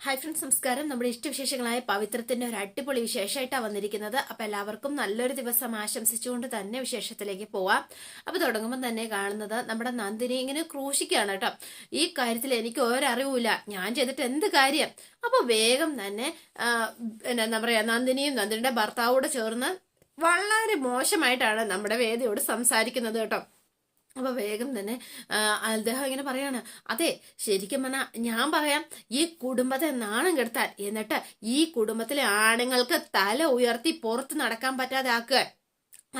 Hi friends, നമസ്കാരം. നമ്മുടെ ഇഷ്ടവിശേഷങ്ങളായ പവിത്രത്തിന്റെ ഒരു അടിപൊളി വിശേഷമായിട്ടാണ് വന്നിരിക്കുന്നത്. അപ്പൊ എല്ലാവർക്കും നല്ലൊരു ദിവസം ആശംസിച്ചുകൊണ്ട് തന്നെ വിശേഷത്തിലേക്ക് പോവാം. അപ്പൊ തുടങ്ങുമ്പോൾ തന്നെ കാണുന്നത് നമ്മുടെ നന്ദിനി ഇങ്ങനെ ക്രൂശിക്കുകയാണ് കേട്ടോ. ഈ കാര്യത്തിൽ എനിക്ക് ഒരറിവില്ല, ഞാൻ ചെയ്തിട്ട് എന്ത് കാര്യം. അപ്പൊ വേഗം തന്നെ എന്താ പറയാ, നന്ദിനിയും നന്ദിനിയുടെ ഭർത്താവോട് ചേർന്ന് വളരെ മോശമായിട്ടാണ് നമ്മുടെ വേദിയോട് സംസാരിക്കുന്നത് കേട്ടോ. അപ്പൊ വേഗം തന്നെ അദ്ദേഹം ഇങ്ങനെ പറയാണ്, അതെ, ശരിക്കും പറഞ്ഞാൽ ഞാൻ പറയാം, ഈ കുടുംബത്തെ നാണം കെടുത്താൻ, എന്നിട്ട് ഈ കുടുംബത്തിലെ ആണുങ്ങൾക്ക് തല ഉയർത്തി പുറത്ത് നടക്കാൻ പറ്റാതെ ആക്കുക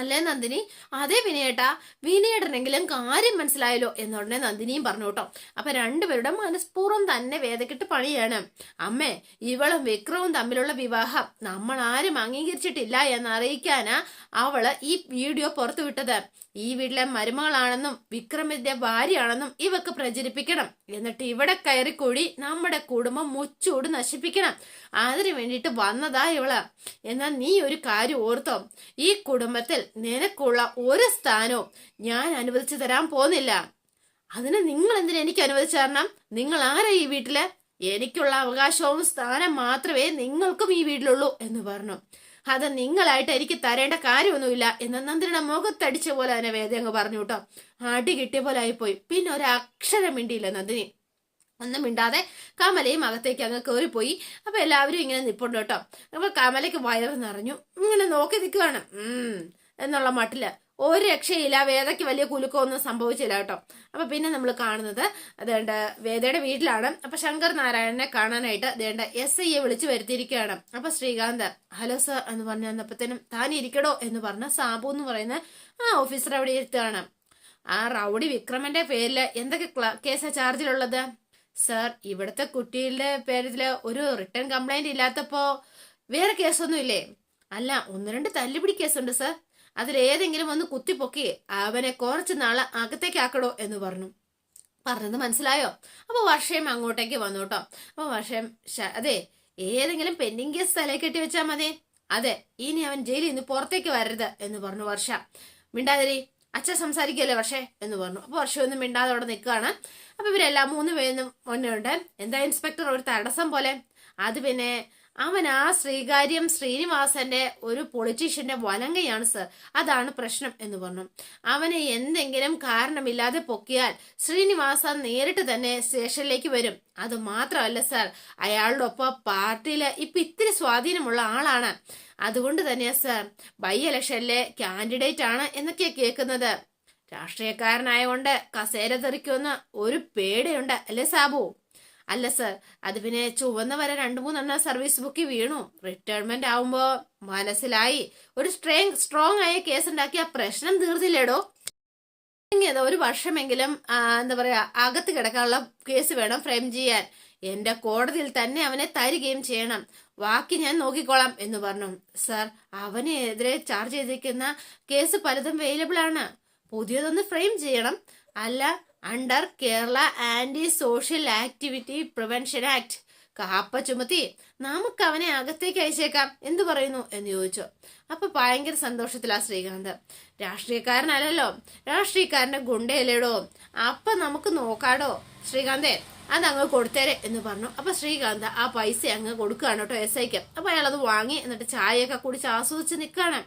അല്ലേ നന്ദിനി? അതേ വിനയേട്ടാ, വിനയേട്ടനെങ്കിലും കാര്യം മനസ്സിലായല്ലോ എന്നുടനെ നന്ദിനിയും പറഞ്ഞു കേട്ടോ. അപ്പൊ രണ്ടുപേരുടെ മനസ്പൂർവ്വം തന്നെ വേദക്കെട്ട് പണിയാണ്. അമ്മേ, ഇവളും വിക്രവും തമ്മിലുള്ള വിവാഹം നമ്മൾ ആരും അംഗീകരിച്ചിട്ടില്ല എന്നറിയിക്കാനാ അവള് ഈ വീഡിയോ പുറത്തു വിട്ടത്. ഈ വീട്ടിലെ മരുമകളാണെന്നും വിക്രമിന്റെ ഭാര്യയാണെന്നും ഇവക്ക് പ്രചരിപ്പിക്കണം. എന്നിട്ട് ഇവിടെ കയറിക്കൂടി നമ്മുടെ കുടുംബം മുച്ചൂട് നശിപ്പിക്കണം. അതിനു വേണ്ടിയിട്ട് വന്നതാ ഇവള്. എന്നാൽ നീ ഒരു കാര്യം ഓർത്തോ, ഈ കുടുംബത്തിൽ നിനക്കുള്ള ഒരു സ്ഥാനവും ഞാൻ അനുവദിച്ചു തരാൻ പോകുന്നില്ല. അതിന് നിങ്ങൾ എന്തിനാ എനിക്ക് അനുവദിച്ചു തരണം? നിങ്ങൾ ആരാ ഈ വീട്ടില്? എനിക്കുള്ള അവകാശവും സ്ഥാനം മാത്രമേ നിങ്ങൾക്കും ഈ വീട്ടിലുള്ളൂ എന്ന് പറഞ്ഞു. അത് നിങ്ങളായിട്ട് എനിക്ക് തരേണ്ട കാര്യമൊന്നുമില്ല എന്ന് നന്ദിനിയുടെ മുഖത്തടിച്ച പോലെ തന്നെ വേദ അങ്ങ് പറഞ്ഞു കേട്ടോ. അടി കിട്ടിയ പോലെ ആയിപ്പോയി. പിന്നെ ഒരക്ഷരം മിണ്ടിയില്ല നന്ദിനി. ഒന്നും മിണ്ടാതെ കമലയും അകത്തേക്ക് അങ്ങ് കയറിപ്പോയി. അപ്പൊ എല്ലാവരും ഇങ്ങനെ നിപ്പുണ്ട് കേട്ടോ. അപ്പൊ കമലയ്ക്ക് വയറ് നിറഞ്ഞു, ഇങ്ങനെ നോക്കി നിൽക്കുകയാണ് എന്നുള്ള മട്ടില്. ഒരു രക്ഷയില്ല, വേദയ്ക്ക് വലിയ കുലുക്കമൊന്നും സംഭവിച്ചില്ല കേട്ടോ. അപ്പൊ പിന്നെ നമ്മൾ കാണുന്നത് അതേണ്ട വേദയുടെ വീട്ടിലാണ്. അപ്പൊ ശങ്കർ നാരായണനെ കാണാനായിട്ട് അതേണ്ട SIയെ വിളിച്ചു വരുത്തിയിരിക്കുകയാണ്. അപ്പൊ ശ്രീകാന്ത് ഹലോ സർ എന്ന് പറഞ്ഞു വന്നപ്പോഴത്തേനും താൻ ഇരിക്കടോ എന്ന് പറഞ്ഞ സാബു എന്ന് പറയുന്ന ഓഫീസർ അവിടെ ഇരുത്തുകയാണ്. ആ റൗഡി വിക്രമന്റെ പേരില് എന്തൊക്കെ കേസാ ചാർജിലുള്ളത്? സർ, ഇവിടുത്തെ കുട്ടികളുടെ പേരില് ഒരു റിട്ടേൺ കംപ്ലൈന്റ് ഇല്ലാത്തപ്പോ വേറെ കേസൊന്നും ഇല്ലേ? അല്ല, 1-2 തല്ലുപിടി കേസുണ്ട് സർ. അതിലേതെങ്കിലും ഒന്ന് കുത്തിപ്പൊക്കി അവനെ കുറച്ച് നാളെ അകത്തേക്കാക്കടോ എന്ന് പറഞ്ഞു. പറഞ്ഞത് മനസ്സിലായോ? അപ്പൊ വർഷയും അങ്ങോട്ടേക്ക് വന്നു കേട്ടോ. അപ്പൊ വർഷം അതെ, ഏതെങ്കിലും പെൻഡിങ് കേസ് തലേ കെട്ടി വെച്ചാ മതി. അതെ, ഇനി അവൻ ജയിലിൽ നിന്ന് പുറത്തേക്ക് വരരുത് എന്ന് പറഞ്ഞു വർഷ. മിണ്ടാതിരി, അച്ഛൻ സംസാരിക്കല്ലേ വർഷേ എന്ന് പറഞ്ഞു. അപ്പൊ വർഷമൊന്നും മിണ്ടാതെ അവിടെ നിൽക്കുകയാണ്. അപ്പൊ ഇവരെല്ലാം 3 പേരും മുന്നുണ്ട്. എന്താ ഇൻസ്പെക്ടർ ഒരു തടസ്സം പോലെ? അത് പിന്നെ അവൻ ആ ശ്രീകാര്യം ശ്രീനിവാസന്റെ ഒരു പൊളിറ്റീഷ്യന്റെ വലങ്കയാണ് സർ, അതാണ് പ്രശ്നം എന്ന് പറഞ്ഞു. അവനെ എന്തെങ്കിലും കാരണമില്ലാതെ പൊക്കിയാൽ ശ്രീനിവാസൻ നേരിട്ട് തന്നെ സ്റ്റേഷനിലേക്ക് വരും. അത് മാത്രമല്ല സർ, അയാളുടെ ഒപ്പം പാർട്ടിയില് ഇപ്പൊ ഇത്തിരി സ്വാധീനമുള്ള ആളാണ്. അതുകൊണ്ട് തന്നെയാ സർ ബൈ ഇലക്ഷനിലെ കാൻഡിഡേറ്റ് ആണ് എന്നൊക്കെയാ കേൾക്കുന്നത്. രാഷ്ട്രീയക്കാരനായതുകൊണ്ട് കസേര തെറിക്കുമെന്ന് ഒരു പേടിയുണ്ട് അല്ലേ സാബു? അല്ല സർ, അത് പിന്നെ ചുവന്ന വരെ 2-3 സർവീസ് ബുക്കിൽ വീണു. റിട്ടയർമെന്റ് ആവുമ്പോ മനസ്സിലായി, ഒരു സ്ട്രോങ് ആയ കേസ് ഉണ്ടാക്കിയ പ്രശ്നം തീർന്നില്ലേടോ. ഒരു വർഷമെങ്കിലും എന്താ പറയാ അകത്ത് കിടക്കാനുള്ള കേസ് വേണം ഫ്രെയിം ചെയ്യാൻ. എന്റെ കോടതിയിൽ തന്നെ അവനെ തരികയും ചെയ്യണം. ബാക്കി ഞാൻ നോക്കിക്കോളാം എന്ന് പറഞ്ഞു. സർ, അവനെതിരെ ചാർജ് ചെയ്തിരിക്കുന്ന കേസ് പലതും അവൈലബിൾ ആണ്. പുതിയതൊന്ന് ഫ്രെയിം ചെയ്യണം. അല്ല, under Kerala anti social activity prevention act KAAPA ചുമത്തി നമുക്ക് അവനെ അകത്തേക്ക് അയച്ചേക്കാം. എന്തു പറയുന്നു എന്ന് ചോദിച്ചു. അപ്പൊ ഭയങ്കര സന്തോഷത്തിലാ ശ്രീകാന്ത്. രാഷ്ട്രീയക്കാരനല്ലല്ലോ, രാഷ്ട്രീയക്കാരന്റെ ഗുണ്ടയല്ലേടോ. അപ്പൊ നമുക്ക് നോക്കാടോ ശ്രീകാന്തേ, അതങ്ങ് കൊടുത്തേരെ എന്ന് പറഞ്ഞു. അപ്പൊ ശ്രീകാന്ത് ആ പൈസ അങ്ങ് കൊടുക്കുകയാണ് കേട്ടോ SIക്ക്. അപ്പൊ അയാൾ അത് വാങ്ങി എന്നിട്ട് ചായയൊക്കെ കുടിച്ച് ആസ്വദിച്ച് നിൽക്കുകയാണ്.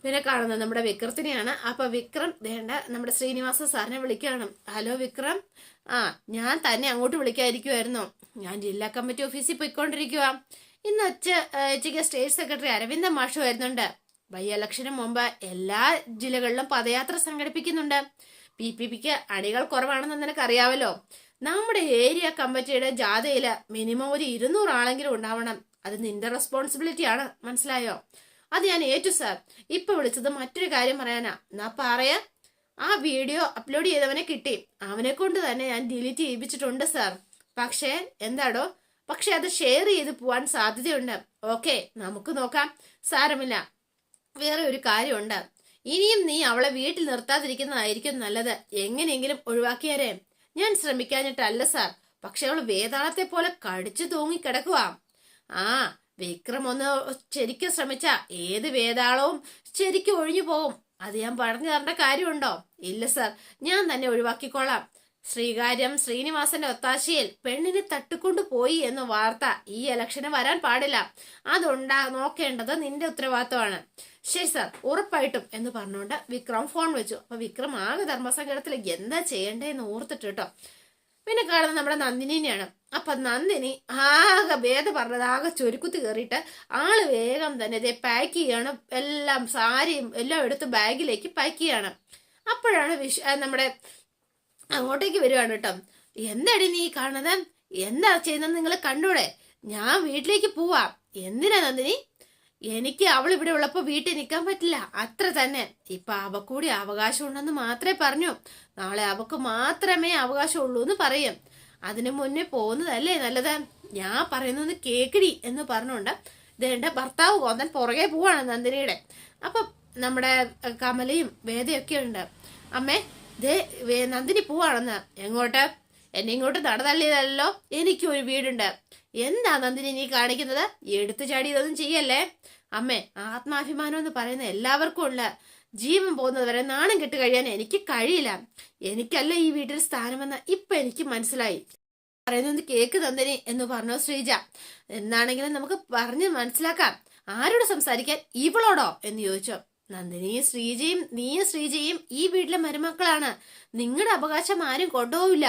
പിന്നെ കാണുന്നത് നമ്മുടെ വിക്രത്തിനെയാണ്. അപ്പൊ വിക്രം വേണ്ട നമ്മുടെ ശ്രീനിവാസ സാറിനെ വിളിക്കണം. ഹലോ വിക്രം, ഞാൻ തന്നെ അങ്ങോട്ട് വിളിക്കാതിരിക്കുമായിരുന്നു. ഞാൻ ജില്ലാ കമ്മിറ്റി ഓഫീസിൽ പോയിക്കൊണ്ടിരിക്കുക. ഇന്ന് ഉച്ചയ്ക്ക് സ്റ്റേറ്റ് സെക്രട്ടറി അരവിന്ദ മാഷു വരുന്നുണ്ട്. ബൈ ഇലക്ഷന് മുമ്പ് എല്ലാ ജില്ലകളിലും പദയാത്ര സംഘടിപ്പിക്കുന്നുണ്ട്. PPPക്ക് അണികൾ കുറവാണെന്ന് നിനക്ക് അറിയാമല്ലോ. നമ്മുടെ ഏരിയ കമ്മിറ്റിയുടെ ജാഥയില് മിനിമം ഒരു 200 ആളെങ്കിലും ഉണ്ടാവണം. അത് നിന്റെ റെസ്പോൺസിബിലിറ്റി ആണ്, മനസ്സിലായോ? അത് ഞാൻ ഏറ്റു സാർ. ഇപ്പൊ വിളിച്ചത് മറ്റൊരു കാര്യം പറയാനാ. എന്നാ പറയാ. ആ വീഡിയോ അപ്ലോഡ് ചെയ്തവനെ കിട്ടി. അവനെ കൊണ്ട് തന്നെ ഞാൻ ഡിലീറ്റ് ചെയ്യിപ്പിച്ചിട്ടുണ്ട് സാർ. പക്ഷേ എന്താടോ, പക്ഷെ അത് ഷെയർ ചെയ്ത് പോവാൻ സാധ്യതയുണ്ട്. ഓക്കെ, നമുക്ക് നോക്കാം. സാരമില്ല. വേറെ ഒരു കാര്യമുണ്ട്. ഇനിയും നീ അവളെ വീട്ടിൽ നിർത്താതിരിക്കുന്നതായിരിക്കും നല്ലത്. എങ്ങനെയെങ്കിലും ഒഴിവാക്കിയാരേ. ഞാൻ ശ്രമിക്കാഞ്ഞിട്ടല്ല സാർ, പക്ഷെ അവൾ വേതാളത്തെ പോലെ കടിച്ചു തൂങ്ങിക്കിടക്കുക. വിക്രം ഒന്ന് ശരിക്കും ശ്രമിച്ച ഏത് വേതാളവും ശരിക്കും ഒഴിഞ്ഞു പോകും. അത് ഞാൻ പറഞ്ഞു തരേണ്ട കാര്യമുണ്ടോ? ഇല്ല സാർ, ഞാൻ തന്നെ ഒഴിവാക്കിക്കോളാം. ശ്രീകാര്യം ശ്രീനിവാസന്റെ ഒത്താശയിൽ പെണ്ണിനെ തട്ടിക്കൊണ്ടു പോയി എന്ന വാർത്ത ഈ ഇലക്ഷന് വരാൻ പാടില്ല. നോക്കേണ്ടത് നിന്റെ ഉത്തരവാദിത്വമാണ്. ശരി സാർ, ഉറപ്പായിട്ടും എന്ന് പറഞ്ഞുകൊണ്ട് വിക്രം ഫോൺ വെച്ചു. അപ്പൊ വിക്രം ആകെ ധർമ്മസങ്കടത്തിൽ എന്താ ചെയ്യണ്ടേന്ന് ഓർത്തിട്ട് കേട്ടോ. പിന്നെ കാണുന്നത് നമ്മുടെ നന്ദിനിനെയാണ്. അപ്പൊ നന്ദിനി ആകെ ഭേദം പറഞ്ഞത് ആകെ ചൊരുക്കുത്തി കയറിയിട്ട് ആള് വേഗം തന്നെ ഇതേ പാക്ക് ചെയ്യാണ്. എല്ലാം സാരിയും എല്ലാം എടുത്ത് ബാഗിലേക്ക് പാക്ക് ചെയ്യാണ്. അപ്പോഴാണ് നമ്മുടെ അങ്ങോട്ടേക്ക് വരുവാണ് കേട്ടോ. എന്താടി നീ കാണുന്നത്? എന്താ ചെയ്യുന്നത്? നിങ്ങൾ കണ്ടൂടെ? ഞാൻ വീട്ടിലേക്ക് പോവാ. എന്തിനാ നന്ദിനി? എനിക്ക് അവൾ ഇവിടെ ഉള്ളപ്പോ വീട്ടിൽ നിൽക്കാൻ പറ്റില്ല, അത്ര തന്നെ. ഇപ്പൊ അവക്കൂടി അവകാശം ഉണ്ടെന്ന് മാത്രമേ പറഞ്ഞു. നാളെ അവക്ക് മാത്രമേ അവകാശമുള്ളൂ എന്ന് പറയും. അതിനു മുന്നേ പോകുന്നതല്ലേ നല്ലത്. ഞാൻ പറയുന്നത് കേക്കടി എന്ന് പറഞ്ഞുകൊണ്ട് ഇതെന്റെ ഭർത്താവ് കോന്തൻ പുറകെ പോവാണ് നന്ദിനിയുടെ. അപ്പൊ നമ്മുടെ കമലയും വേദയൊക്കെ ഉണ്ട്. അമ്മേ, നന്ദിനി പോവാണെന്ന്. എങ്ങോട്ട്? എന്നെ ഇങ്ങോട്ട് നടതള്ളിയതല്ലോ. എനിക്കൊരു വീടുണ്ട്. എന്താ നന്ദിനി നീ കാണിക്കുന്നത്? എടുത്തു ചാടി ഇതൊന്നും ചെയ്യല്ലേ അമ്മേ. ആത്മാഭിമാനം എന്ന് പറയുന്ന എല്ലാവർക്കും ഉള്ള ജീവൻ പോകുന്നത് വരെ നാണം കെട്ട് കഴിയാൻ എനിക്ക് കഴിയില്ല. എനിക്കല്ല ഈ വീട്ടിൽ സ്ഥാനമെന്ന് ഇപ്പൊ എനിക്ക് മനസ്സിലായി. പറയുന്നത് കേക്ക് നന്ദിനി എന്ന് പറഞ്ഞു ശ്രീജ. എന്നാണെങ്കിലും നമുക്ക് പറഞ്ഞ് മനസ്സിലാക്കാം. ആരോട് സംസാരിക്കാൻ? ഇവളോടോ എന്ന് ചോദിച്ചു. നന്ദിനിയും ശ്രീജയും ഈ വീട്ടിലെ മരുമക്കളാണ്. നിങ്ങളുടെ അവകാശം ആരും കൊണ്ടുപോവില്ല.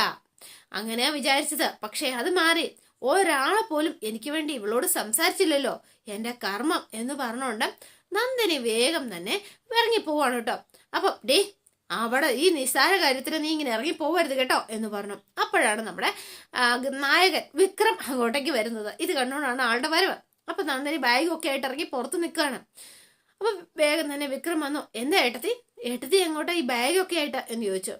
അങ്ങനെയാ വിചാരിച്ചത്. പക്ഷെ അത് മാറി. ഒരാളെ പോലും എനിക്ക് വേണ്ടി ഇവളോട് സംസാരിച്ചില്ലല്ലോ. എന്റെ കർമ്മം എന്ന് പറഞ്ഞുകൊണ്ട് നന്ദിനി വേഗം തന്നെ ഇറങ്ങി പോവാണ് കേട്ടോ. അപ്പൊ അവിടെ ഈ നിസ്സാര കാര്യത്തിന് നീ ഇങ്ങനെ ഇറങ്ങി പോവരുത് കേട്ടോ എന്ന് പറഞ്ഞു. അപ്പോഴാണ് നമ്മുടെ നായകൻ വിക്രം അങ്ങോട്ടേക്ക് വരുന്നത്. ഇത് കണ്ടുകൊണ്ടാണ് ആളുടെ വരവ്. അപ്പൊ നന്ദിനി ബാഗൊക്കെ ആയിട്ട് ഇറങ്ങി പുറത്ത് നിൽക്കുകയാണ്. അപ്പൊ വേഗം തന്നെ വിക്രം വന്നു. എന്താ ഏട്ടത്തി എങ്ങോട്ടാ ഈ ബാഗൊക്കെ ആയിട്ട് എന്ന് ചോദിച്ചു.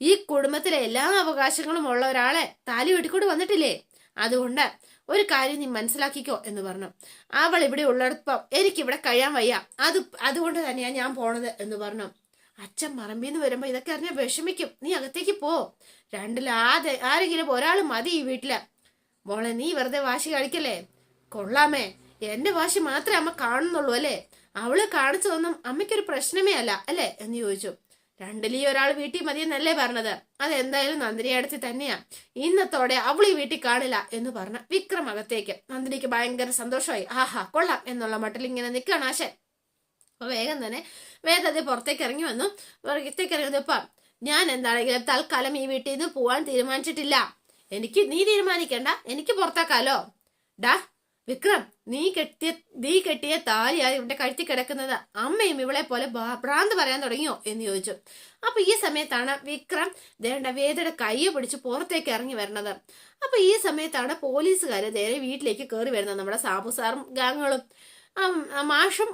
ഈ കുടുംബത്തിലെ എല്ലാ അവകാശങ്ങളും ഉള്ള ഒരാളെ താലി വെട്ടിക്കൊണ്ട് വന്നിട്ടില്ലേ? അതുകൊണ്ട് ഒരു കാര്യം നീ മനസ്സിലാക്കിക്കോ എന്ന് പറഞ്ഞു. അവൾ ഇവിടെ ഉള്ളിടപ്പം എനിക്കിവിടെ കഴിയാൻ വയ്യ. അതുകൊണ്ട് തന്നെയാ ഞാൻ പോണത് എന്ന് പറഞ്ഞു. അച്ഛൻ പറമ്പിന്ന് വരുമ്പോ ഇതൊക്കെ അറിഞ്ഞാൽ വിഷമിക്കും. നീ അകത്തേക്ക് പോ. ആരെങ്കിലും ഒരാൾ മതി ഈ വീട്ടില്. മോളെ, നീ വെറുതെ വാശി കളിക്കല്ലേ. കൊള്ളാമേ, എന്റെ വാശി മാത്രമേ അമ്മ കാണുന്നുള്ളൂ അല്ലേ? അവള് കാണിച്ചതൊന്നും അമ്മയ്ക്കൊരു പ്രശ്നമേ അല്ല അല്ലേ എന്ന് ചോദിച്ചു. രണ്ടിലീ ഒരാൾ വീട്ടിൽ മതിയെന്നല്ലേ പറഞ്ഞത്? അതെന്തായാലും നന്ദിനിയടുത്ത് തന്നെയാ. ഇന്നത്തോടെ അവൾ ഈ വീട്ടിൽ കാണില്ല എന്ന് പറഞ്ഞ വിക്രം അകത്തേക്ക്. നന്ദിനിക്ക് ഭയങ്കര സന്തോഷമായി. ആഹാ, കൊള്ളാം എന്നുള്ള മട്ടിൽ ഇങ്ങനെ നിൽക്കുകയാണ് ആശൻ. അപ്പൊ വേഗം തന്നെ വേദത്തെ പുറത്തേക്ക് ഇറങ്ങി വന്നു. പുറത്തേക്ക് ഇറങ്ങിയപ്പോ ഞാൻ എന്താണെങ്കിലും തൽക്കാലം ഈ വീട്ടിൽ നിന്ന് പോവാൻ തീരുമാനിച്ചിട്ടില്ല. നീ തീരുമാനിക്കണ്ട, എനിക്ക് പുറത്താക്കാലോ. വിക്രം, നീ കെട്ടിയ താലിയായി ഇവിടെ കഴുത്തി കിടക്കുന്നത്. അമ്മയും ഇവളെ പോലെ ഭ്രാന്ത് പറയാൻ തുടങ്ങിയോ എന്ന് ചോദിച്ചു. അപ്പൊ ഈ സമയത്താണ് വിക്രം വേദയുടെ കയ്യെ പിടിച്ച് പുറത്തേക്ക് ഇറങ്ങി വരുന്നത്. അപ്പൊ ഈ സമയത്താണ് പോലീസുകാര് നേരെ വീട്ടിലേക്ക് കയറി വരുന്നത്. നമ്മുടെ സാബു സാറും ഗാങ്ങുകളും മാഷും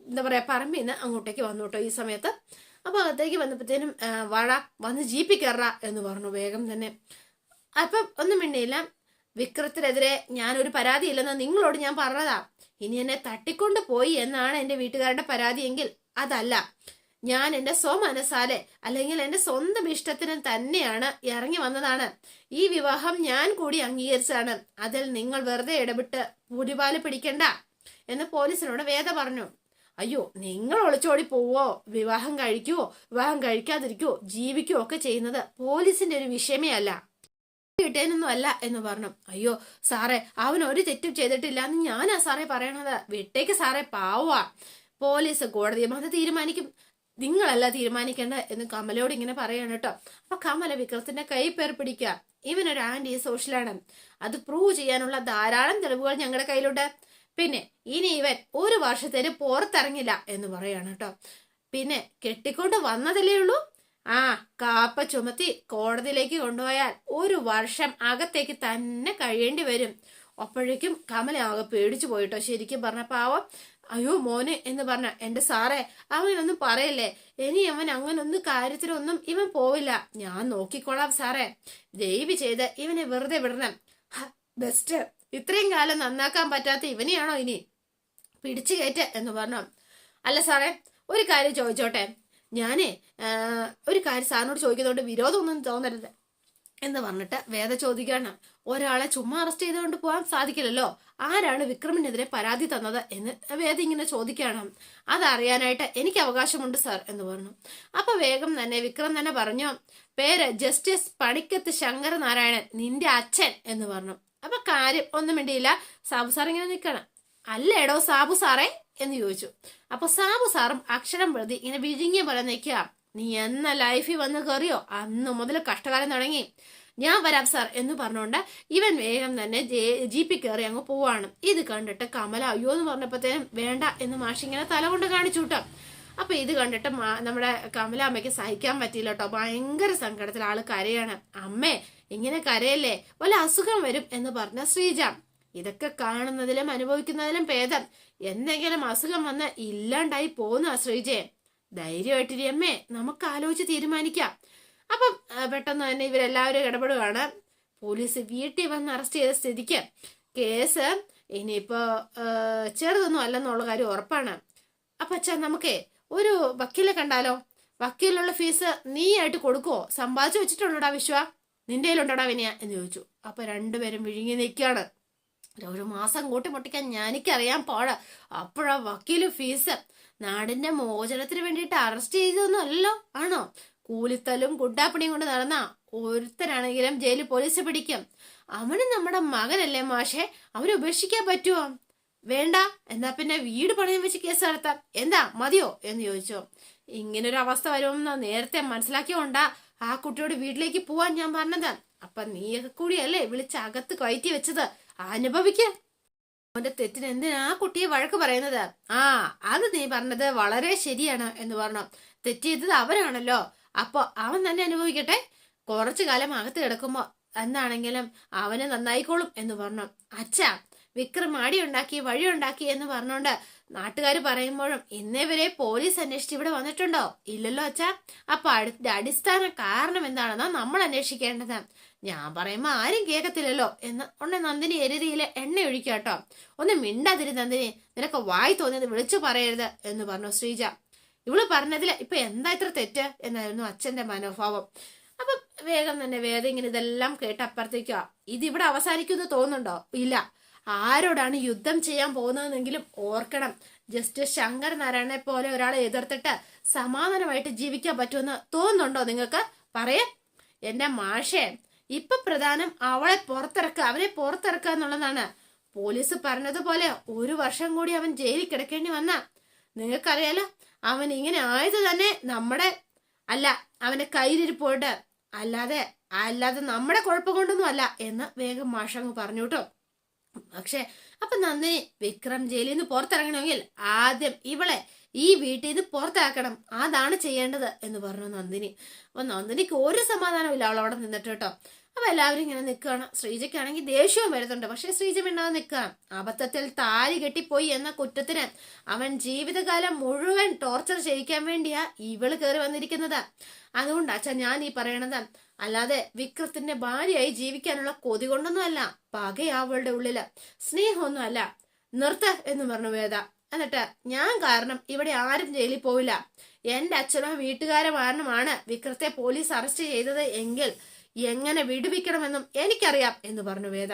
എന്താ പറയാ പറമ്പിൽ നിന്ന് അങ്ങോട്ടേക്ക് വന്നു കേട്ടോ ഈ സമയത്ത്. അപ്പൊ അകത്തേക്ക് വന്നപ്പോഴത്തേനും വന്ന് ജീപ്പിൽ കയറ എന്ന് പറഞ്ഞു വേഗം തന്നെ. അപ്പൊ ഒന്നും മിണ്ടിയില്ല. വിക്രത്തിനെതിരെ ഞാനൊരു പരാതിയില്ലെന്ന് നിങ്ങളോട് ഞാൻ പറഞ്ഞതാ. ഇനി എന്നെ തട്ടിക്കൊണ്ട് പോയി എന്നാണ് എന്റെ വീട്ടുകാരുടെ പരാതിയെങ്കിൽ അതല്ല. ഞാൻ എന്റെ സ്വമനസാലെ അല്ലെങ്കിൽ എന്റെ സ്വന്തം ഇഷ്ടത്തിന് തന്നെയാണ് ഇറങ്ങി വന്നതാണ്. ഈ വിവാഹം ഞാൻ കൂടി അംഗീകരിച്ചതാണ്. അതിൽ നിങ്ങൾ വെറുതെ ഇടപെട്ട് പുലിപാല് പിടിക്കണ്ട എന്ന് പോലീസിനോട് വേദ പറഞ്ഞു. അയ്യോ, നിങ്ങൾ ഒളിച്ചോടി പോവോ, വിവാഹം കഴിക്കുവോ, വിവാഹം കഴിക്കാതിരിക്കുവോ, ജീവിക്കുവോ ഒക്കെ ചെയ്യുന്നത് പോലീസിന്റെ ഒരു വിഷയമേ അല്ല, കിട്ടേനൊന്നും അല്ല എന്ന് പറഞ്ഞു. അയ്യോ സാറേ, അവൻ ഒരു തെറ്റും ചെയ്തിട്ടില്ല എന്ന് ഞാനാ സാറേ പറയണത്. വിട്ടേക്ക് സാറേ, പാവാ. പോലീസ് കോടതിയും അത് തീരുമാനിക്കും, നിങ്ങളല്ല തീരുമാനിക്കേണ്ടത് എന്ന് കമലയോട് ഇങ്ങനെ പറയാണ് കേട്ടോ. അപ്പൊ കമല വിക്രത്തിന്റെ കൈ പേർ പിടിക്കുക. ഇവനൊരു ആന്റി സോഷ്യലാണ്. അത് പ്രൂവ് ചെയ്യാനുള്ള ധാരാളം തെളിവുകൾ ഞങ്ങളുടെ കയ്യിലുണ്ട്. പിന്നെ ഇനി ഇവൻ ഒരു വർഷത്തേന് പുറത്തിറങ്ങില്ല എന്ന് പറയാണ് കേട്ടോ. പിന്നെ കെട്ടിക്കൊണ്ട് വന്നതല്ലേ ഉള്ളൂ. കാപ്പ ചുമത്തി കോടതിയിലേക്ക് കൊണ്ടുപോയാൽ ഒരു വർഷം അകത്തേക്ക് തന്നെ കഴിയേണ്ടി വരും. അപ്പോഴേക്കും കമല ആകെ പേടിച്ചു പോയിട്ടോ. ശരിക്കും പറഞ്ഞ പാവം. അയ്യോ മോനെ എന്ന് പറഞ്ഞ എന്റെ സാറേ, അവനൊന്നും പറയല്ലേ. ഇനി അവൻ അങ്ങനൊന്നും കാര്യത്തിലൊന്നും ഇവൻ പോവില്ല. ഞാൻ നോക്കിക്കോളാം സാറേ. ദയവ് ചെയ്ത് ഇവനെ വെറുതെ വിടണം. ബെസ്റ്റ്. ഇത്രയും കാലം നന്നാക്കാൻ പറ്റാത്ത ഇവനെയാണോ ഇനി പിടിച്ചു കയറ്റ എന്ന് പറഞ്ഞു. അല്ല സാറേ, ഒരു കാര്യം ചോദിച്ചോട്ടെ. ഞാനേ ഒരു കാര്യം സാറിനോട് ചോദിക്കുന്നതുകൊണ്ട് വിരോധമൊന്നും തോന്നരുത്. എന്ന് പറഞ്ഞിട്ട് വേദ ചോദിക്കാണ്. ഒരാളെ ചുമ്മാ അറസ്റ്റ് ചെയ്തുകൊണ്ട് പോകാൻ സാധിക്കില്ലല്ലോ, ആരാണ് വിക്രമിനെതിരെ പരാതി തന്നത് എന്ന് വേദ ഇങ്ങനെ ചോദിക്കുകയാണ്. അതറിയാനായിട്ട് എനിക്ക് അവകാശമുണ്ട് സാർ എന്ന് പറഞ്ഞു. അപ്പൊ വേഗം തന്നെ വിക്രം തന്നെ പറഞ്ഞു, പേര് ജസ്റ്റിസ് പണിക്കത്ത് ശങ്കരനാരായണൻ, നിന്റെ അച്ഛൻ എന്ന് പറഞ്ഞു. അപ്പൊ കാര്യം ഒന്നും വേണ്ടിയില്ല. സാബു സാർ ഇങ്ങനെ നിൽക്കണം. അല്ലേടോ സാബു സാറേ എന്ന് ചോദിച്ചു. അപ്പൊ സാബു സാറും അക്ഷരം പ്രതി ഇങ്ങനെ വിഴുങ്ങിയ പോലെ നിൽക്കുക. നീ എന്ന ലൈഫിൽ വന്ന് കയറിയോ അന്ന് മുതൽ കഷ്ടകാലം തുടങ്ങി, ഞാൻ വരാം സാർ എന്ന് പറഞ്ഞുകൊണ്ട് ഇവൻ വേഗം തന്നെ ജീപ്പി കയറി അങ്ങ് പോവാണ്. ഇത് കണ്ടിട്ട് കമല അയ്യോ എന്ന് പറഞ്ഞപ്പോഴത്തേനും വേണ്ട എന്ന് മാഷി ഇങ്ങനെ തല കൊണ്ട് കാണിച്ചു കിട്ടും. അപ്പൊ ഇത് കണ്ടിട്ട് നമ്മുടെ കമല അമ്മയ്ക്ക് സഹിക്കാൻ പറ്റിയില്ല കേട്ടോ. ഭയങ്കര സങ്കടത്തിൽ ആള് കരയാണ്. അമ്മേ ഇങ്ങനെ കരയല്ലേ, വല്ല അസുഖം വരും എന്ന് പറഞ്ഞ ശ്രീജ. ഇതൊക്കെ കാണുന്നതിലും അനുഭവിക്കുന്നതിലും ഭേദം എന്തെങ്കിലും അസുഖം വന്ന് ഇല്ലാണ്ടായി പോന്ന ശ്രീജയെ. ധൈര്യമായിട്ടിരി അമ്മേ, നമുക്ക് ആലോചിച്ച് തീരുമാനിക്കാം. അപ്പം പെട്ടെന്ന് തന്നെ ഇവരെല്ലാവരും ഇടപെടുകയാണ്. പോലീസ് വീട്ടിൽ വന്ന് അറസ്റ്റ് ചെയ്ത സ്ഥിതിക്ക് കേസ് ഇനിയിപ്പോ ചെറുതൊന്നും അല്ലെന്നുള്ള കാര്യം ഉറപ്പാണ്. അപ്പൊ അച്ഛാ നമുക്കേ ഒരു വക്കീലെ കണ്ടാലോ, വക്കീലിനുള്ള ഫീസ് നീ ആയിട്ട് കൊടുക്കുവോ, സമ്പാദിച്ചു വെച്ചിട്ടുണ്ടോടാ വിശ്വ, നിന്റെ കയ്യിലുണ്ടോടാ വിനയ എന്ന് ചോദിച്ചു. അപ്പൊ രണ്ടുപേരും വിഴുങ്ങി നിൽക്കുകയാണ്. ഒരു മാസം കൂട്ടി മുട്ടിക്കാൻ ഞാനിക്കറിയാൻ പാടാ. അപ്പോഴാ വക്കീല് ഫീസ് നാടിന്റെ മോചനത്തിന് വേണ്ടിയിട്ട് അറസ്റ്റ് ചെയ്തൊന്നും അല്ലല്ലോ, ആണോ? കൂലിത്തലും കുട്ടാപ്പണിയും കൊണ്ട് നടന്ന ഒരുത്തരാണെങ്കിലും ജയിലിൽ പോലീസ് പിടിക്കും. അവന് നമ്മുടെ മകനല്ലേ മാഷെ, അവനെ ഉപേക്ഷിക്കാൻ പറ്റുമോ? വേണ്ട, എന്നാ പിന്നെ വീട് പണയം വെച്ച് കേസ് നടത്താം, എന്താ മതിയോ എന്ന് ചോദിച്ചോ. ഇങ്ങനൊരു അവസ്ഥ വരുമെന്ന് നേരത്തെ മനസ്സിലാക്കിയോണ്ടാ ആ കുട്ടിയോട് വീട്ടിലേക്ക് പോവാൻ ഞാൻ പറഞ്ഞത്. അപ്പൊ നീയൊക്കെ കൂടിയല്ലേ വിളിച്ച് അകത്ത് കയറ്റി വെച്ചത്, അനുഭവിക്ക. അവന്റെ തെറ്റിന് എന്തിനാ ആ കുട്ടിയെ വഴക്ക് പറയുന്നത്? ആ അത് നീ പറഞ്ഞത് വളരെ ശരിയാണ് എന്ന് പറഞ്ഞു. തെറ്റ് ചെയ്തത് അവരാണല്ലോ, അപ്പൊ അവൻ തന്നെ അനുഭവിക്കട്ടെ. കുറച്ചു കാലം അകത്ത് കിടക്കുമ്പോ എന്താണെങ്കിലും അവന് നന്നായിക്കോളും എന്ന് പറഞ്ഞു. അച്ഛാ വിക്രം വഴിയുണ്ടാക്കി എന്ന് പറഞ്ഞോണ്ട് നാട്ടുകാർ പറയുമ്പോഴും ഇന്നേ വരെ പോലീസ് അന്വേഷിച്ച് ഇവിടെ വന്നിട്ടുണ്ടോ? ഇല്ലല്ലോ അച്ഛാ. അപ്പൊ അടിസ്ഥാന കാരണം എന്താണെന്നാ നമ്മൾ അന്വേഷിക്കേണ്ടത്. ഞാൻ പറയുമ്പോ ആരും കേൾക്കത്തില്ലല്ലോ എന്ന് ഉടനെ നന്ദിനി എരുതിയിലെ എണ്ണ ഒഴിക്കാട്ടോ. ഒന്ന് മിണ്ടാതിരി നന്ദിനി, നിനക്ക് വായി തോന്നിയത് വിളിച്ചു പറയരുത് എന്ന് പറഞ്ഞു ശ്രീജ. ഇവള് പറഞ്ഞതില് ഇപ്പൊ എന്താ ഇത്ര തെറ്റ് എന്നായിരുന്നു അച്ഛന്റെ മനോഭാവം. അപ്പൊ വേഗം തന്നെ വേദ ഇങ്ങനെ ഇതെല്ലാം കേട്ട് അപ്പുറത്തേക്കോ. ഇതിവിടെ അവസാനിക്കുമെന്ന് തോന്നുന്നുണ്ടോ? ഇല്ല. ആരോടാണ് യുദ്ധം ചെയ്യാൻ പോകുന്നതെന്നെങ്കിലും ഓർക്കണം. ജസ്റ്റിസ് ശങ്കർ നാരായണനെ പോലെ ഒരാളെ എതിർത്തിട്ട് സമാധാനമായിട്ട് ജീവിക്കാൻ പറ്റുമെന്ന് തോന്നുന്നുണ്ടോ നിങ്ങൾക്ക്? പറയേ എന്റെ മാഷേ, ഇപ്പൊ പ്രധാനം അവനെ പുറത്തിറക്കുക എന്നുള്ളതാണ്. പോലീസ് പറഞ്ഞതുപോലെ 1 വർഷം കൂടി അവൻ ജയിലിൽ കിടക്കേണ്ടി വന്ന നിങ്ങൾക്കറിയാലോ. അവൻ ഇങ്ങനെ ആയത് തന്നെ അവന്റെ കയ്യിലിരിപ്പോയിട്ട് അല്ലാതെ നമ്മുടെ കുഴപ്പം കൊണ്ടൊന്നും അല്ല എന്ന് വേഗം മാഷങ്ങ് പറഞ്ഞു കേട്ടോ. പക്ഷെ അപ്പൊ നന്ദിനി വിക്രം ജയിലിൽ നിന്ന് പുറത്തിറങ്ങണമെങ്കിൽ ആദ്യം ഇവളെ ഈ വീട്ടിൽ നിന്ന് പുറത്താക്കണം, അതാണ് ചെയ്യേണ്ടത് എന്ന് പറഞ്ഞു നന്ദിനി. അപ്പൊ നന്ദിനിക്ക് ഒരു സമാധാനമില്ല അവൾ അവിടെ നിന്നിട്ട് കേട്ടോ. അപ്പൊ എല്ലാവരും ഇങ്ങനെ നിൽക്കുകയാണ്. ശ്രീജയ്ക്കാണെങ്കിൽ ദേഷ്യവും വരുന്നുണ്ട്. പക്ഷെ ശ്രീജ മിണ്ടാതെ നിൽക്കുകയാണ്. അബദ്ധത്തിൽ താലി കെട്ടിപ്പോയി എന്ന കുറ്റത്തിന് അവൻ ജീവിതകാലം മുഴുവൻ ടോർച്ചർ ചെയ്യിക്കാൻ വേണ്ടിയാ ഇവള് കയറി വന്നിരിക്കുന്നത്. അതുകൊണ്ട് അച്ഛാ ഞാൻ ഈ പറയണത് അല്ലാതെ വിക്രത്തിന്റെ ഭാര്യയായി ജീവിക്കാനുള്ള കൊതി കൊണ്ടൊന്നും അല്ല, പകയാവളുടെ ഉള്ളില് സ്നേഹമൊന്നും അല്ല. നിർത്ത് എന്ന് പറഞ്ഞു വേദ. എന്നിട്ട് ഞാൻ കാരണം ഇവിടെ ആരും ജയിലിൽ പോവില്ല. എന്റെ അച്ഛനോ വീട്ടുകാരോ കാരണമാണ് വിക്രത്തെ പോലീസ് അറസ്റ്റ് ചെയ്തത് എങ്കിൽ എങ്ങനെ വിടുവിക്കണമെന്നും എനിക്കറിയാം എന്ന് പറഞ്ഞു വേദ.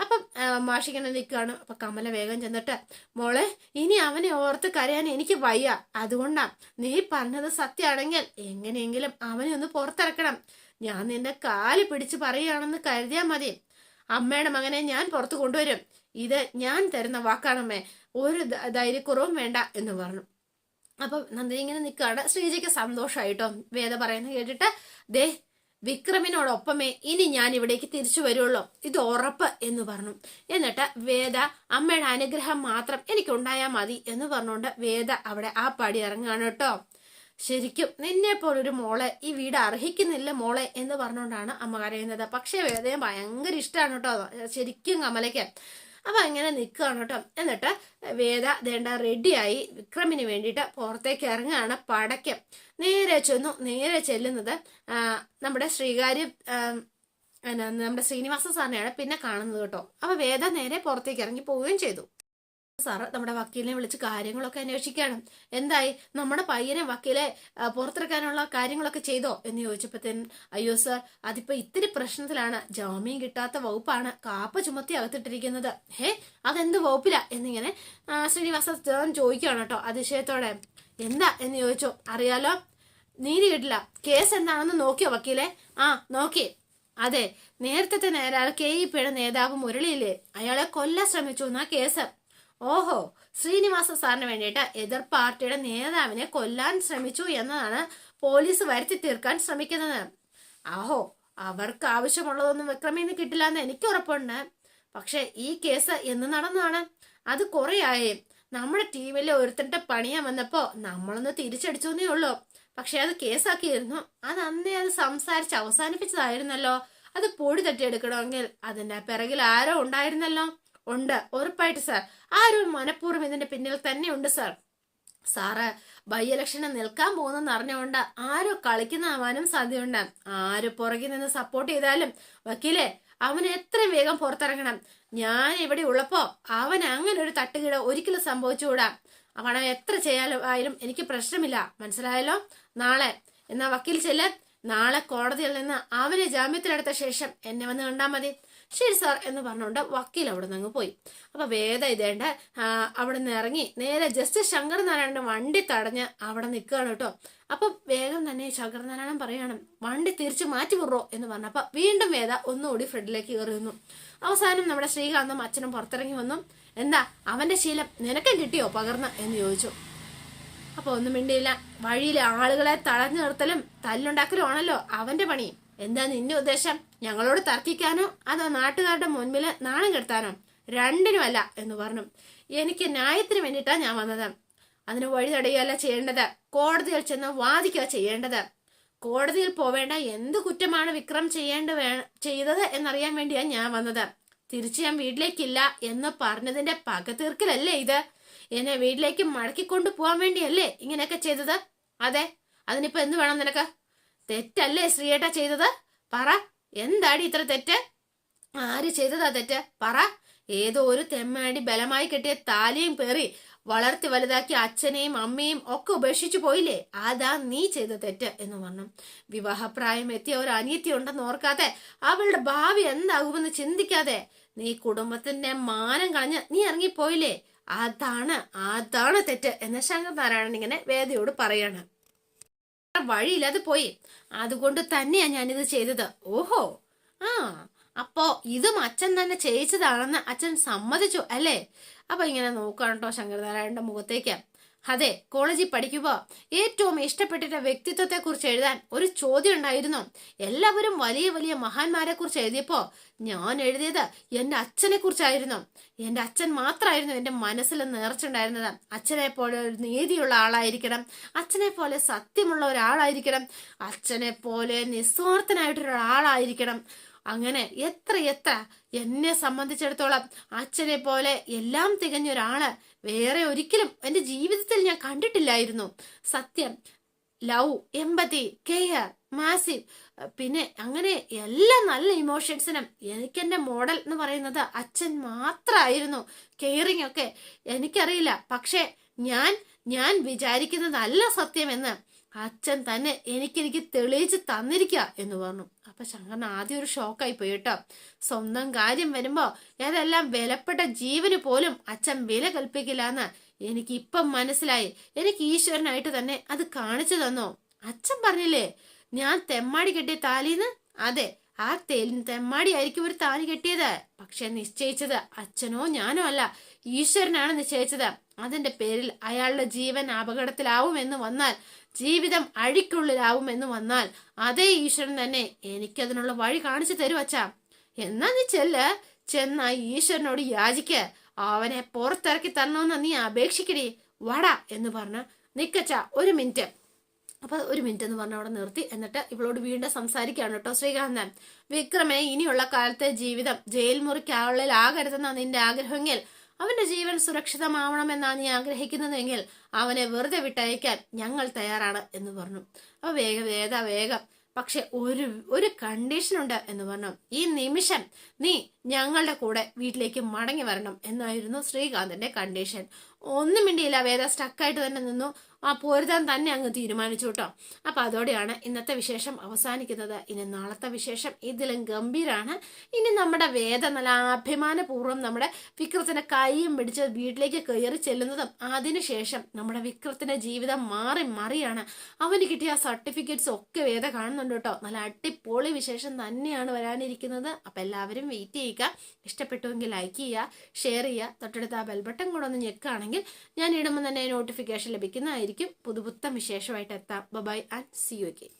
അപ്പം മാഷിങ്ങനെ നിൽക്കുകയാണ്. അപ്പൊ കമല വേഗം ചെന്നിട്ട്, മോളെ ഇനി അവനെ ഓർത്ത് കരയാൻ എനിക്ക് വയ്യ, അതുകൊണ്ടാ നീ പറഞ്ഞത് സത്യമാണെങ്കിൽ എങ്ങനെയെങ്കിലും അവനെ ഒന്ന് പുറത്തിറക്കണം. ഞാൻ നിന്റെ കാല് പിടിച്ച് പറയുകയാണെന്ന് കരുതിയാൽ മതി. അമ്മയുടെ മകനെ ഞാൻ പുറത്തു കൊണ്ടുവരും, ഇത് ഞാൻ തരുന്ന വാക്കാണമ്മേ, ഒരു ധൈര്യക്കുറവും വേണ്ട എന്ന് പറഞ്ഞു. അപ്പൊ നന്ദിനി ഇങ്ങനെ നിൽക്കുകയാണ്. ശ്രീജയ്ക്ക് സന്തോഷമായിട്ടോ വേദ പറയുന്നത് കേട്ടിട്ട്. ദേ വിക്രമിനോടൊപ്പമേ ഇനി ഞാൻ ഇവിടേക്ക് തിരിച്ചു വരുള്ളൂ, ഇത് ഉറപ്പ് എന്ന് പറഞ്ഞു. എന്നിട്ട് വേദ അമ്മയുടെ അനുഗ്രഹം മാത്രം എനിക്കുണ്ടായാൽ മതി എന്ന് പറഞ്ഞുകൊണ്ട് വേദ അവിടെ ആ പടി ഇറങ്ങുകയാണ് കേട്ടോ. ശരിക്കും നിന്നെ പോലൊരു മോളെ ഈ വീട് അർഹിക്കുന്നില്ല മോളെ എന്ന് പറഞ്ഞുകൊണ്ടാണ് അമ്മ കരയുന്നത്. പക്ഷെ വേദയെ ഭയങ്കര ഇഷ്ടമാണ് കേട്ടോ ശരിക്കും കമലയ്ക്ക്. അപ്പൊ അങ്ങനെ നിൽക്കുകയാണ് കേട്ടോ. എന്നിട്ട് വേദ ദേണ്ട റെഡിയായി വിക്രമിന് വേണ്ടിയിട്ട് പുറത്തേക്ക് ഇറങ്ങുകയാണ്. പടയ്ക്ക് നേരെ ചെല്ലുന്നത് നമ്മുടെ നമ്മുടെ ശ്രീനിവാസ സാറിനെയാണ് പിന്നെ കാണുന്നത് കേട്ടോ. അപ്പൊ വേദ നേരെ പുറത്തേക്ക് ഇറങ്ങി പോവുകയും ചെയ്തു. സാറ് നമ്മുടെ വക്കീലിനെ വിളിച്ച് കാര്യങ്ങളൊക്കെ അന്വേഷിക്കുകയാണ്. എന്തായി, നമ്മുടെ പയ്യനെ വക്കീലെ പുറത്തിറക്കാനുള്ള കാര്യങ്ങളൊക്കെ ചെയ്തോ എന്ന് ചോദിച്ചപ്പോഴത്തേനും, അയ്യോ സാർ, അതിപ്പോ ഇത്തിരി പ്രശ്നത്തിലാണ്, ജാമ്യം കിട്ടാത്ത വകുപ്പാണ് കാപ്പ ചുമത്തി അകത്തിട്ടിരിക്കുന്നത്. അതെന്ത് വകുപ്പില എന്നിങ്ങനെ ശ്രീനിവാസൻ ചോദിക്കുകയാണ് കേട്ടോ അതിശയത്തോടെ. എന്താ എന്ന് ചോദിച്ചോ. അറിയാലോ, നീതി കിട്ടില്ല, കേസ് എന്താണെന്ന് നോക്കിയോ വക്കീലെ? ആ നോക്കി. അതെ, നേരത്തെ നേരാൾ KEPയുടെ നേതാവ് മുരളിയില്ലേ, അയാളെ കൊല്ലാൻ ശ്രമിച്ചു എന്നാ കേസ്. ഓഹോ, ശ്രീനിവാസ സാറിന് വേണ്ടിയിട്ട് എതിർ പാർട്ടിയുടെ നേതാവിനെ കൊല്ലാൻ ശ്രമിച്ചു എന്നതാണ് പോലീസ് വരുത്തി തീർക്കാൻ ശ്രമിക്കുന്നത്. ആഹോ, അവർക്ക് ആവശ്യമുള്ളതൊന്നും വിക്രമിന്ന് കിട്ടില്ല എന്ന് എനിക്ക് ഉറപ്പുണ്ട്. പക്ഷെ ഈ കേസ് എന്ന് നടന്നതാണ്? അത് കുറെയായി. നമ്മുടെ ടീമിലെ ഒരുത്തന്റെ പണിയാൻ വന്നപ്പോ നമ്മളൊന്ന് തിരിച്ചടിച്ചേ ഉള്ളൂ. പക്ഷെ അത് കേസാക്കിയിരുന്നു. അത് അന്നേ അത് സംസാരിച്ച് അവസാനിപ്പിച്ചതായിരുന്നല്ലോ. അത് പൊടി തട്ടിയെടുക്കണമെങ്കിൽ അതിന്റെ പിറകിൽ ആരോ ഉണ്ടായിരുന്നല്ലോ. ഉണ്ട്, ഉറപ്പായിട്ട് സാർ. ആരും മനഃപൂർവ്വം ഇതിന്റെ പിന്നിൽ തന്നെ ഉണ്ട് സാർ. സാറ് ബൈ ഇലക്ഷന് നിൽക്കാൻ പോകുന്നെന്ന് അറിഞ്ഞുകൊണ്ട് ആരോ കളിക്കുന്നതാവാനും സാധ്യതയുണ്ട്. ആര് പുറകിൽ നിന്ന് സപ്പോർട്ട് ചെയ്താലും വക്കീലെ, അവന് എത്രയും വേഗം പുറത്തിറങ്ങണം. ഞാൻ ഇവിടെ ഉള്ളപ്പോ അവന് അങ്ങനെ ഒരു തട്ടുകീട ഒരിക്കലും സംഭവിച്ചുകൂടാ. അവനെ എത്ര ചെയ്യാനും എനിക്ക് പ്രശ്നമില്ല, മനസ്സിലായല്ലോ? നാളെ എന്നാ വക്കീൽ ചെല്ല്. നാളെ കോടതിയിൽ നിന്ന് അവനെ ജാമ്യത്തിലെടുത്ത ശേഷം എന്നെ വന്ന് കണ്ടാൽ മതി. ശരി സാർ എന്ന് പറഞ്ഞുകൊണ്ട് വക്കീൽ അവിടെ നിന്ന് അങ്ങ് പോയി. അപ്പൊ വേദ ഇതേണ്ട അവിടെ നിന്ന് ഇറങ്ങി നേരെ ജസ്റ്റിസ് ശങ്കർ നാരായണന്റെ വണ്ടി തടഞ്ഞ് അവിടെ നിൽക്കുകയാണ് കേട്ടോ. അപ്പൊ വേഗം തന്നെ ശങ്കർ നാരായണൻ പറയാണ്, വണ്ടി തിരിച്ചു മാറ്റി വിടുറോ എന്ന് പറഞ്ഞപ്പോ വീണ്ടും വേദ ഒന്നുകൂടി ഫ്രണ്ടിലേക്ക് കയറി വന്നു. അവസാനം നമ്മുടെ ശ്രീകാന്തും അച്ഛനും പുറത്തിറങ്ങി വന്നു. എന്താ അവന്റെ ശീലം നിനക്കും കിട്ടിയോ പകർന്ന് എന്ന് ചോദിച്ചു. അപ്പൊ ഒന്നും മിണ്ടിയില്ല. വഴിയിലെ ആളുകളെ തടഞ്ഞു നിർത്തലും തല്ലുണ്ടാക്കലും ആണല്ലോ അവന്റെ പണി. എന്താ നിന്റെ ഉദ്ദേശം? ഞങ്ങളോട് തർക്കിക്കാനോ അതോ നാട്ടുകാരുടെ മുൻപില് നാണം കെടുത്താനോ? രണ്ടിനുമല്ല എന്ന് പറഞ്ഞു. എനിക്ക് ന്യായത്തിന് വേണ്ടിയിട്ടാ ഞാൻ വന്നത്. അതിന് വഴി തടയുകയല്ല ചെയ്യേണ്ടത്, കോടതിയിൽ ചെന്ന് വാദിക്കുക ചെയ്യേണ്ടത്. കോടതിയിൽ പോവേണ്ട എന്ത് കുറ്റമാണ് വിക്രം ചെയ്തത് എന്നറിയാൻ വേണ്ടിയാ ഞാൻ വന്നത്. തിരിച്ചു ഞാൻ വീട്ടിലേക്കില്ല എന്ന് പറഞ്ഞതിന്റെ പക തീർക്കലല്ലേ ഇത്? എന്നെ വീട്ടിലേക്ക് മടക്കിക്കൊണ്ടു പോവാൻ വേണ്ടിയല്ലേ ഇങ്ങനെയൊക്കെ ചെയ്തത്? അതെ, അതിനിപ്പോ എന്ത് വേണം നിനക്ക്? തെറ്റല്ലേ ശ്രീയേട്ട ചെയ്തത്? പറ, എന്താടി ഇത്ര തെറ്റ്? ആര് ചെയ്തതാ തെറ്റ്? പറ. ഏതോ ഒരു തെമ്മാടി ബലമായി കെട്ടിയ താലിയും പേറി വളർത്തി വലുതാക്കി അച്ഛനെയും അമ്മയും ഒക്കെ ഉപേക്ഷിച്ചു പോയില്ലേ, അതാ നീ ചെയ്ത തെറ്റ് എന്ന് പറഞ്ഞു. വിവാഹപ്രായം എത്തിയ ഒരു അനിയത്തി ഉണ്ടെന്ന് ഓർക്കാതെ, അവളുടെ ഭാവി എന്താകുമെന്ന് ചിന്തിക്കാതെ നീ കുടുംബത്തിന്റെ മാനം കളഞ്ഞ് നീ ഇറങ്ങിപ്പോയില്ലേ, അതാണ് തെറ്റ് എന്ന് ശങ്കർ നാരായണൻ ഇങ്ങനെ വേദയോട് പറയാണ്. വഴിയില്ലാതെ പോയി, അതുകൊണ്ട് തന്നെയാ ഞാനിത് ചെയ്തത്. ഓഹോ, അപ്പോ ഇതും അച്ഛൻ തന്നെ ചെയ്യിച്ചതാണെന്ന് അച്ഛൻ സമ്മതിച്ചു അല്ലേ? അപ്പൊ ഇങ്ങനെ നോക്കുകയാണ് കേട്ടോ ശങ്കരനാരായണന്റെ മുഖത്തേക്ക്. അതെ, കോളേജിൽ പഠിക്കുമ്പോ ഏറ്റവും ഇഷ്ടപ്പെട്ടിട്ട വ്യക്തിത്വത്തെ കുറിച്ച് എഴുതാൻ ഒരു ചോദ്യം ഉണ്ടായിരുന്നു. എല്ലാവരും വലിയ വലിയ മഹാന്മാരെ കുറിച്ച് എഴുതിയപ്പോ ഞാൻ എഴുതിയത് എന്റെ അച്ഛനെ കുറിച്ചായിരുന്നു. എന്റെ അച്ഛൻ മാത്രമായിരുന്നു എന്റെ മനസ്സിൽ നേർച്ചുണ്ടായിരുന്നത്. അച്ഛനെ പോലെ ഒരു നീതിയുള്ള ആളായിരിക്കണം, അച്ഛനെ പോലെ സത്യമുള്ള ഒരാളായിരിക്കണം, അച്ഛനെ പോലെ നിസ്വാർത്ഥനായിട്ടൊരാളായിരിക്കണം. അങ്ങനെ എത്ര എന്നെ സംബന്ധിച്ചിടത്തോളം അച്ഛനെ പോലെ എല്ലാം തികഞ്ഞ ഒരാള് വേറെ ഒരിക്കലും എന്റെ ജീവിതത്തിൽ ഞാൻ കണ്ടിട്ടില്ലായിരുന്നു. സത്യം, ലവ്, എമ്പതി, കെയർ, മാസീവ്, പിന്നെ അങ്ങനെ എല്ലാ നല്ല ഇമോഷൻസിനും എനിക്കെന്റെ മോഡൽ എന്ന് പറയുന്നത് അച്ഛൻ മാത്രമായിരുന്നു. കെയറിങ് ഒക്കെ എനിക്കറിയില്ല, പക്ഷെ ഞാൻ വിചാരിക്കുന്നതല്ല സത്യമെന്ന് അച്ഛൻ തന്നെ എനിക്ക് തെളിയിച്ച് തന്നിരിക്കുക എന്ന് പറഞ്ഞു. അപ്പൊ ശങ്കരൻ ആദ്യം ഒരു ഷോക്കായി പോയി കേട്ടോ. സ്വന്തം കാര്യം വരുമ്പോ ഏതെല്ലാം വിലപ്പെട്ട ജീവന് പോലും അച്ഛൻ വില കൽപ്പിക്കില്ല എന്ന് എനിക്ക് ഇപ്പം മനസ്സിലായി. എനിക്ക് ഈശ്വരനായിട്ട് തന്നെ അത് കാണിച്ചു തന്നോ. അച്ഛൻ പറഞ്ഞില്ലേ ഞാൻ തെമ്മാടി കെട്ടിയ താലിന്ന്? അതെ, ആ തെമ്മാടി ആയിരിക്കും ഒരു താലി കെട്ടിയത്. പക്ഷെ നിശ്ചയിച്ചത് അച്ഛനോ ഞാനോ അല്ല, ഈശ്വരനാണ് നിശ്ചയിച്ചത്. അതിന്റെ പേരിൽ അയാളുടെ ജീവൻ അപകടത്തിലാവുമെന്ന് വന്നാൽ, ജീവിതം അഴിക്കുള്ളിലാവുമെന്ന് വന്നാൽ അതേ ഈശ്വരൻ തന്നെ എനിക്കതിനുള്ള വഴി കാണിച്ചു തരും അച്ഛാ. എന്നാ നീ ചെന്ന ഈശ്വരനോട് യാചിക്ക, അവനെ പുറത്തിറക്കി തരണമെന്ന് നീ അപേക്ഷിക്കടി, വടാ എന്ന് പറഞ്ഞ നിക്കച്ച ഒരു മിനിറ്റ്. അപ്പൊ ഒരു മിനിറ്റ് എന്ന് പറഞ്ഞ അവിടെ നിർത്തി. എന്നിട്ട് ഇവളോട് വീണ്ടും സംസാരിക്കുകയാണ് കേട്ടോ ശ്രീകാന്തൻ. വിക്രമെ ഇനിയുള്ള കാലത്തെ ജീവിതം ജയിൽ മുറിക്കുള്ളിലാകരുതെന്നാണ് നിന്റെ ആഗ്രഹമെങ്കിൽ, അവന്റെ ജീവൻ സുരക്ഷിതമാവണമെന്നാണ് നീ ആഗ്രഹിക്കുന്നതെങ്കിൽ അവനെ വെറുതെ വിട്ടയക്കാൻ ഞങ്ങൾ തയ്യാറാണ് എന്ന് പറഞ്ഞു. അപ്പൊ വേഗം പക്ഷെ ഒരു കണ്ടീഷൻ ഉണ്ട് എന്ന് പറഞ്ഞു. ഈ നിമിഷം നീ ഞങ്ങളുടെ കൂടെ വീട്ടിലേക്ക് മടങ്ങി വരണം എന്നായിരുന്നു ശ്രീകാന്തിന്റെ കണ്ടീഷൻ. ഒന്നും മിണ്ടിയില്ല. വേദ സ്റ്റക്കായിട്ട് തന്നെ നിന്നു. ആ പോരുതാൻ തന്നെ അങ്ങ് തീരുമാനിച്ചു കേട്ടോ. അപ്പൊ അതോടെയാണ് ഇന്നത്തെ വിശേഷം അവസാനിക്കുന്നത്. ഇനി നാളത്തെ വിശേഷം ഇതിലും ഗംഭീരാണ്. ഇനി നമ്മുടെ വേദ നല്ല അഭിമാനപൂർവ്വം നമ്മുടെ വിക്രത്തിന്റെ കൈയും പിടിച്ച് വീട്ടിലേക്ക് കയറി ചെല്ലുന്നതും അതിനുശേഷം നമ്മുടെ വിക്രത്തിന്റെ ജീവിതം മാറി മറിയാണ്. അവന് കിട്ടിയ സർട്ടിഫിക്കറ്റ്സ് ഒക്കെ വേദ കാണുന്നുണ്ട് കേട്ടോ. നല്ല അടിപൊളി വിശേഷം തന്നെയാണ് വരാനിരിക്കുന്നത്. അപ്പൊ എല്ലാവരും വെയിറ്റ് ചെയ്യുക. ഇഷ്ടപ്പെട്ടുവെങ്കിൽ ലൈക്ക് ചെയ്യുക, ഷെയർ ചെയ്യുക, തൊട്ടടുത്ത് ആ ബെൽബട്ടൺ കൂടെ ഒന്ന് ഞെക്കുകയാണെങ്കിൽ ഞാൻ ഇടുമ്പോൾ തന്നെ നോട്ടിഫിക്കേഷൻ ലഭിക്കുന്നതായിരിക്കും. പുതുപുത്തൻ വിശേഷമായിട്ട് എത്താം. Bye and see you again.